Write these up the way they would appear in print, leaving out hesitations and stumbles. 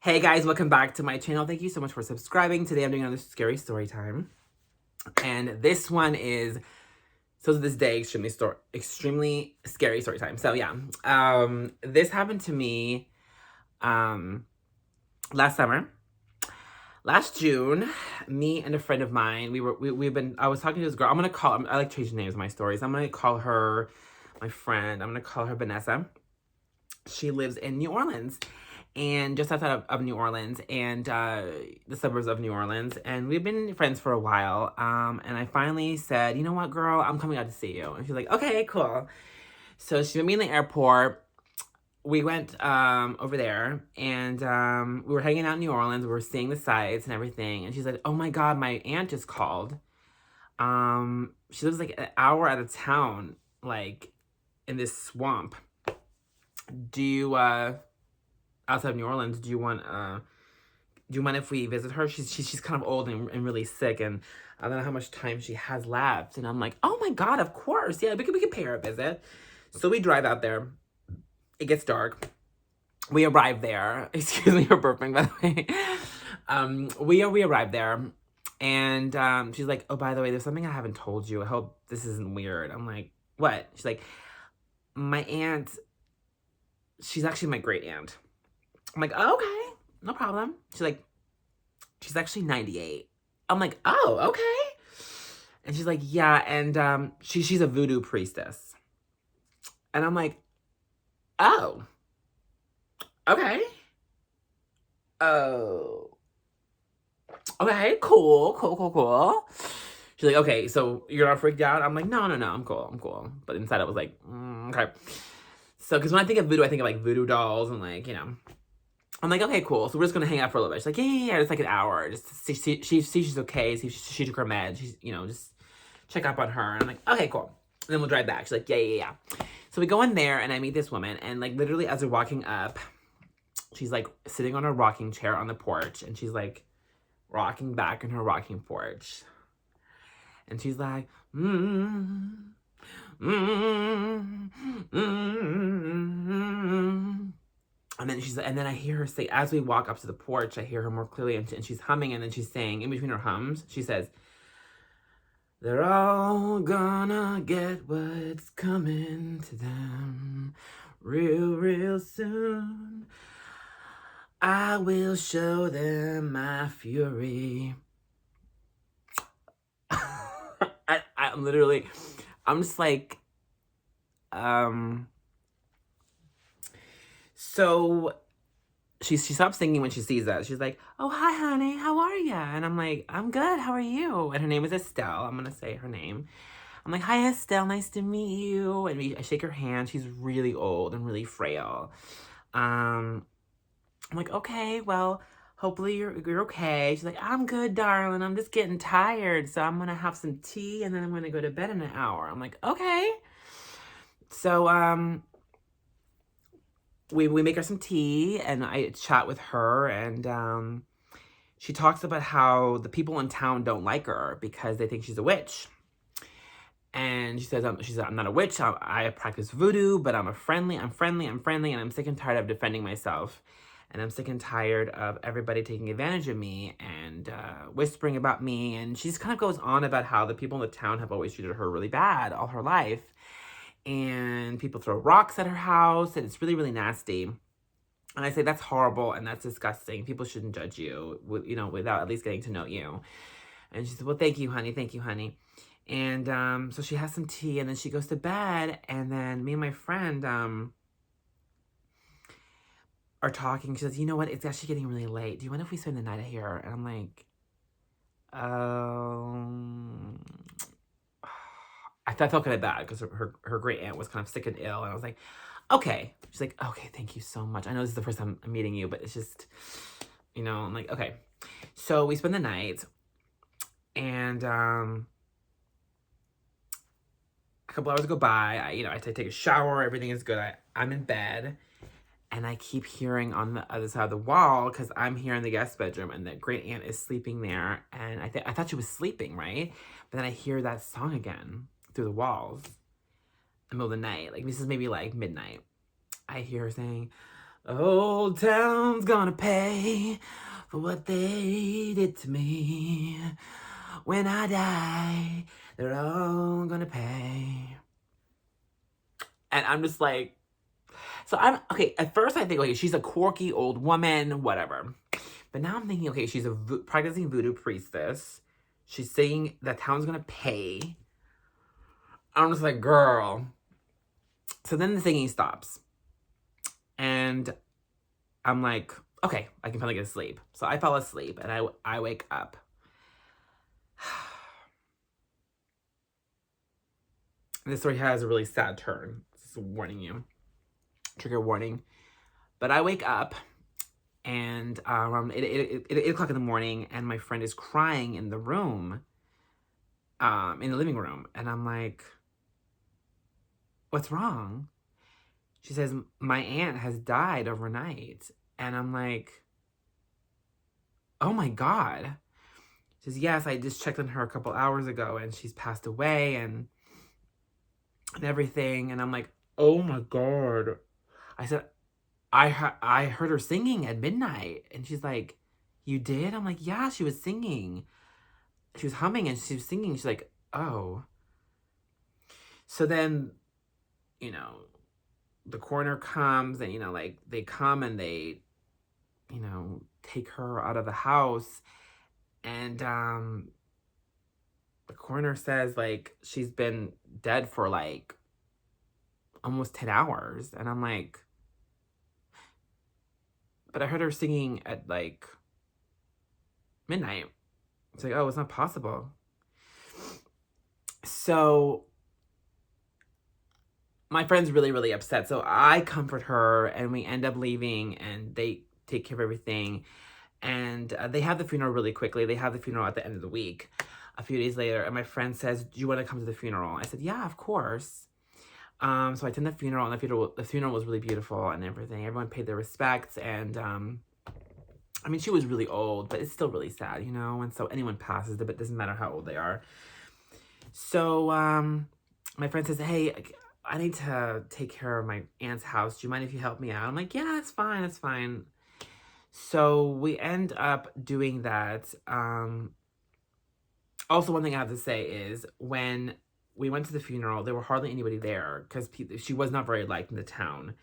Hey guys, welcome back to my channel. Thank you so much for subscribing. Today I'm doing another scary story time. And this one is, so to this day, extremely scary story time. So yeah, this happened to me last summer. Last June, me and a friend of mine, I was talking to this girl. I like changing names of my stories. I'm gonna call her my friend. I'm gonna call her Vanessa. She lives in New Orleans. And just outside of New Orleans and the suburbs of New Orleans. And we've been friends for a while. And I finally said, you know what, girl, I'm coming out to see you. And she's like, okay, cool. So she met me in the airport. We went over there and we were hanging out in New Orleans. We were seeing the sights and everything. And she's like, oh my God, my aunt just called. She lives like an hour out of town, like in this swamp. Do you, outside of New Orleans, do you mind if we visit her? She's kind of old and really sick, and I don't know how much time she has left. And I'm like, oh my God, of course. Yeah, we could pay her a visit. So we drive out there. It gets dark. We arrive there. Excuse me for burping, by the way. We arrive there, and she's like, oh, by the way, there's something I haven't told you. I hope this isn't weird. I'm like, what? She's like, my aunt, she's actually my great aunt. I'm like, oh, okay, no problem. She's like, she's actually 98. I'm like, oh, okay. And she's like, yeah, and she's a voodoo priestess. And I'm like, oh, okay. Oh, okay, cool. She's like, okay, so you're not freaked out? I'm like, no, I'm cool. But inside I was like, okay. So, because when I think of voodoo, I think of like voodoo dolls and like, you know. I'm like, okay, cool. So we're just gonna hang out for a little bit. She's like, yeah, it's like an hour. Just see she's okay. See she took her meds. She's, you know, just check up on her. And I'm like, okay, cool. And then we'll drive back. She's like, yeah. So we go in there and I meet this woman. And like literally as we're walking up, she's like sitting on a rocking chair on the porch. And she's like rocking back in her rocking porch. And she's like, And then I hear her say, as we walk up to the porch, I hear her more clearly, and she's humming, and then she's saying, in between her hums, she says, they're all gonna get what's coming to them real soon. I will show them my fury. I'm just like, so she stops singing when she sees us. She's like, oh, hi, honey. How are ya? And I'm like, I'm good. How are you? And her name is Estelle. I'm going to say her name. I'm like, hi, Estelle. Nice to meet you. And I shake her hand. She's really old and really frail. I'm like, okay, well, hopefully you're okay. She's like, I'm good, darling. I'm just getting tired. So I'm going to have some tea and then I'm going to go to bed in an hour. I'm like, okay. So, we make her some tea and I chat with her, and she talks about how the people in town don't like her because they think she's a witch. And she says, I'm not a witch. I practice voodoo, but I'm friendly, and I'm sick and tired of defending myself. And I'm sick and tired of everybody taking advantage of me and whispering about me. And she just kind of goes on about how the people in the town have always treated her really bad all her life. And people throw rocks at her house, and it's really nasty. And I say, that's horrible, and that's disgusting. People shouldn't judge you, without at least getting to know you. And she said, well, thank you, honey. And so she has some tea, and then she goes to bed, and then me and my friend are talking. She says, you know what, it's actually getting really late. Do you mind if we spend the night here? And I'm like, I felt kind of bad because her great aunt was kind of sick and ill. And I was like, okay. She's like, okay, thank you so much. I know this is the first time I'm meeting you, but it's just, I'm like, okay. So we spend the night. And a couple hours go by. I take a shower. Everything is good. I'm in bed. And I keep hearing on the other side of the wall, because I'm here in the guest bedroom, and the great aunt is sleeping there. And I thought she was sleeping, right? But then I hear that song again through the walls in the middle of the night. Like, this is maybe like midnight. I hear her saying, The whole town's gonna pay for what they did to me. When I die, they're all gonna pay. And I'm just like, so I'm, okay, at first I think, okay, she's a quirky old woman, whatever. But now I'm thinking, okay, she's a practicing voodoo priestess. She's saying the town's gonna pay. I'm just like, girl. So then the singing stops. And I'm like, okay, I can finally get to sleep. So I fall asleep and I wake up. This story has a really sad turn. Just warning you. Trigger warning. But I wake up and around 8 o'clock in the morning, and my friend is crying in the room, in the living room. And I'm like, what's wrong? She says, my aunt has died overnight. And I'm like, oh my God. She says, yes, I just checked on her a couple hours ago and she's passed away and everything. And I'm like, oh my God. I said, I heard her singing at midnight. And she's like, you did? I'm like, yeah, she was singing. She was humming and she was singing. She's like, oh. So then, you know, the coroner comes and, you know, like they come and they, you know, take her out of the house. And the coroner says, like, she's been dead for like almost 10 hours. And I'm like, but I heard her singing at like midnight. It's like, oh, it's not possible. So my friend's really, really upset. So I comfort her and we end up leaving and they take care of everything. And they have the funeral really quickly. They have the funeral at the end of the week, a few days later. And my friend says, do you want to come to the funeral? I said, yeah, of course. So I attended the funeral, and the funeral was really beautiful and everything. Everyone paid their respects. And I mean, she was really old, but it's still really sad, you know? And so anyone passes, but it doesn't matter how old they are. So my friend says, hey, I need to take care of my aunt's house. Do you mind if you help me out? I'm like, yeah, it's fine. It's fine. So we end up doing that. Also, one thing I have to say is when we went to the funeral, there were hardly anybody there because she was not very liked in the town.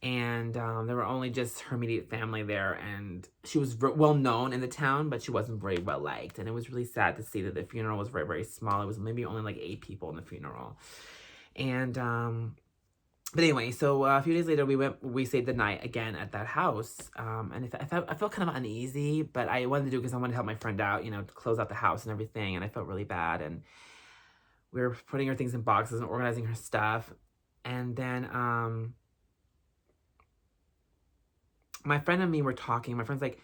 And there were only just her immediate family there. And she was well known in the town, but she wasn't very well liked. And it was really sad to see that the funeral was very, very small. It was maybe only like 8 people in the funeral. And but anyway, so a few days later, we stayed the night again at that house. And I felt kind of uneasy, but I wanted to do it because I wanted to help my friend out, you know, to close out the house and everything. And I felt really bad. And we were putting her things in boxes and organizing her stuff. And then my friend and me were talking. My friend's like,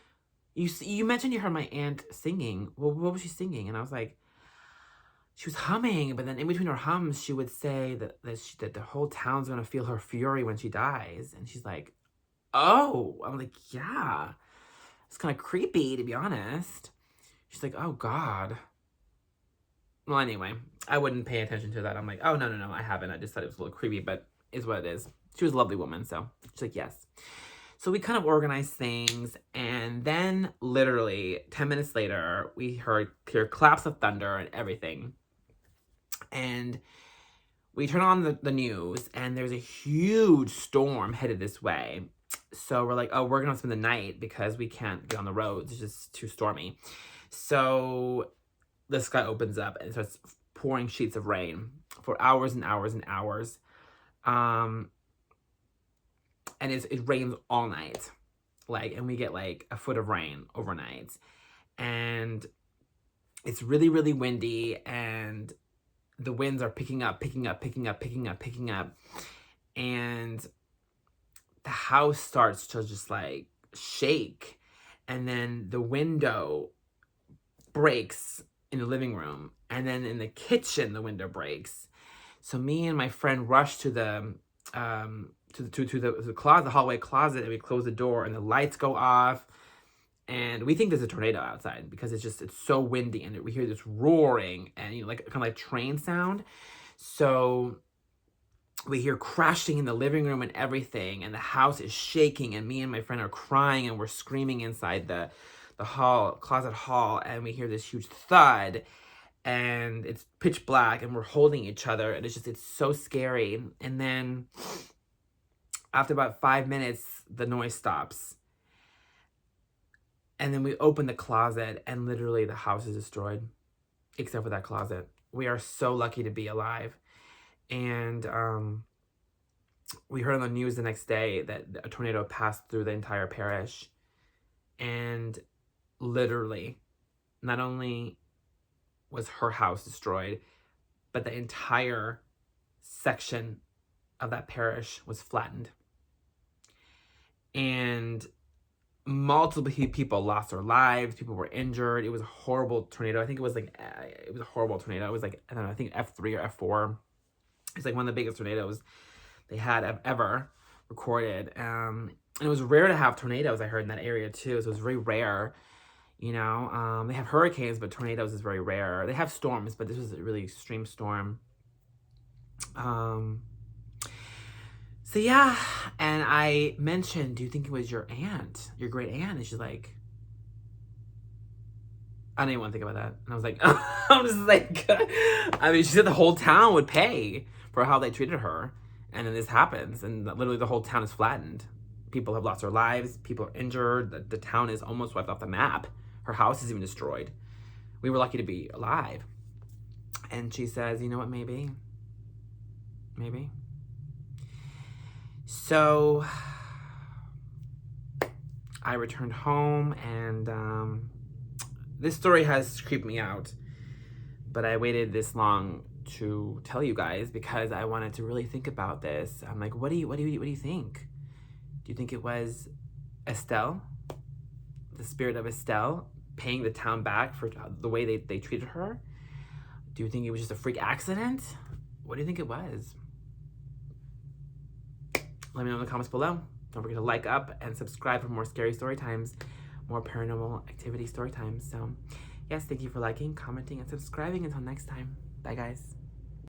you mentioned you heard my aunt singing. Well, what was she singing? And I was like, she was humming, but then in between her hums, she would say that the whole town's gonna feel her fury when she dies. And she's like, oh. I'm like, yeah. It's kind of creepy, to be honest. She's like, oh, God. Well, anyway, I wouldn't pay attention to that. I'm like, oh, no, I haven't. I just thought it was a little creepy, but is what it is. She was a lovely woman, so she's like, yes. So we kind of organized things, and then literally 10 minutes later, we hear claps of thunder and everything. And we turn on the news, and there's a huge storm headed this way. So we're like, oh, we're going to spend the night because we can't get on the roads. It's just too stormy. So the sky opens up, and it starts pouring sheets of rain for hours and hours and hours. And it rains all night. And we get like a foot of rain overnight. And it's really, really windy, and the winds are picking up. And the house starts to just like shake. And then the window breaks in the living room. And then in the kitchen, the window breaks. So me and my friend rush to the closet, the hallway closet, and we close the door, and the lights go off. And we think there's a tornado outside because it's so windy, and we hear this roaring and, you know, like kind of like train sound. So we hear crashing in the living room and everything, and the house is shaking, and me and my friend are crying, and we're screaming inside the closet hall, and we hear this huge thud, and it's pitch black, and we're holding each other, and it's so scary. And then after about 5 minutes, the noise stops. And then we open the closet, and literally the house is destroyed, except for that closet. We are so lucky to be alive. And we heard on the news the next day that a tornado passed through the entire parish. And literally, not only was her house destroyed, but the entire section of that parish was flattened. And multiple people lost their lives. People were injured. It was a horrible tornado. I think it was a horrible tornado. It was like, I don't know, I think F3 or F4. It's like one of the biggest tornadoes they had ever recorded. And it was rare to have tornadoes, I heard, in that area too. So it was very rare. You know, they have hurricanes, but tornadoes is very rare. They have storms, but this was a really extreme storm. So yeah, and I mentioned, do you think it was your aunt, your great aunt? And she's like, I didn't even want to think about that. And I was like, I'm just like, I mean, she said the whole town would pay for how they treated her. And then this happens, and literally the whole town is flattened. People have lost their lives. People are injured. The town is almost wiped off the map. Her house is even destroyed. We were lucky to be alive. And she says, you know what, maybe. So I returned home, and this story has creeped me out. But I waited this long to tell you guys because I wanted to really think about this. I'm like, what do you think? Do you think it was Estelle, the spirit of Estelle, paying the town back for the way they treated her? Do you think it was just a freak accident? What do you think it was? Let me know in the comments below. Don't forget to like up and subscribe for more scary story times, more paranormal activity story times. So, yes, thank you for liking, commenting, and subscribing. Until next time. Bye, guys.